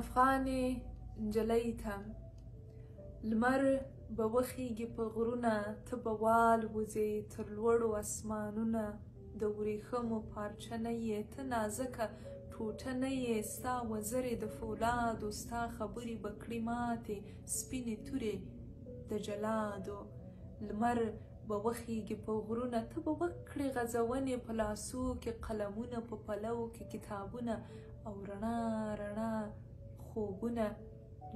افغانې نجلۍ ته لمر به وخیږي په غرونه، ته به والوځې تر لوړو اسمانونه. د ورېښمو پارچه نه یې ته نازکه ټوټه نه یې، ستا وزرې د فولادو، ستا خبرې به کړي ماتې سپینې تورې د جلادو. لمر به وخیږي په غرونه، ته به وکړې غځونې په لاسو کې قلمونه، په پلو کې کتابونه او رڼا رڼا خوبونه.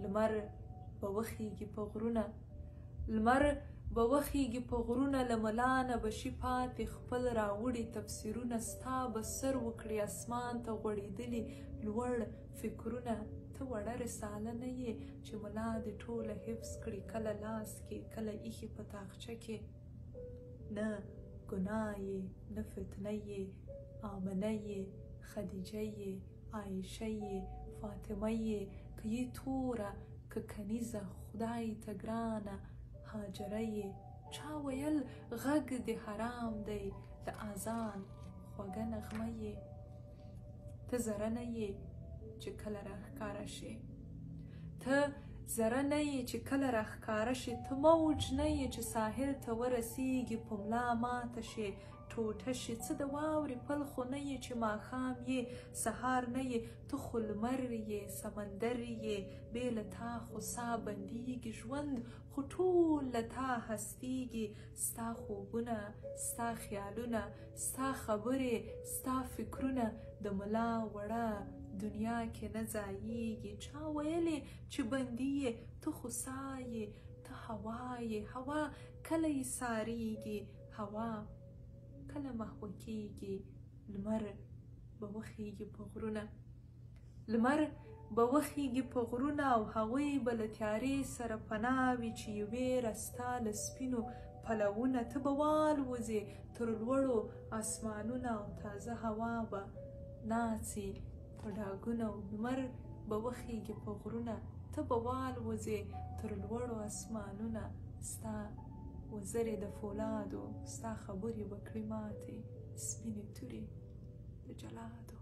لمر به وخیږي په غرونه، لمر به وخیږي په غرونه، له ملا نه به شي پاتې خپل راوړي تفسیرونه. ستا به سر وکړي اسمان ته غوړېدلي لوړ فکرونه. ته وړه رساله نه یې چې ملا دې ټوله حفظ کړي، کله لاس کې کله ایښي په تاقچه کې. نه ګناه یې نه فتنه یې، آمنه یې خدیجه یې عایشه یې فاطمه یې، که یې توره که کنیزه خدای ته ګرانه هاجره یې. چا ویل غږ دې حرام دی د اذان خوږه نغمه یې. ته ذره نه یې چې کله راښکاره شي، ته ذره نه یې چې کله راښکاره شي. ته موج نه یې چې ساحل ته ورسیږي په ملا ماته شي ټوټه شي. څه د واورې پل خو نه یې چې ماښام یې سهار نه یې. ته خو لمر یې سمندر یې، بې له تا خو ساه بندیږي ژوند خو ټول له تا هستیږي. ستا خوبونه ستا خیالونه ستا خبرې ستا فکرونه د ملا وړه دنیا کې نه ځاییږي. چا ویلې چې بندي یې، ته خو ساه یې ته هوا یې. هوا کله یې ساریږي، هوا کله محوه کیږي. لمر به وخیږي په غرونه، لمر به وخیږي په غرونه، او هغوی به له تیارې سره پناه وي چې یوې رستا له سپینو پلونه. ته به والوځې تر لوړو اسمانونه، او تازه هوا به ناڅي په ډاګونه. لمر به وخیږي په غرونه، ته به والوځې تر لوړو اسمانونه. ستا وزرې د فولادو، ستا خبرې به کړي ماتې سپینې تورې د جلادو.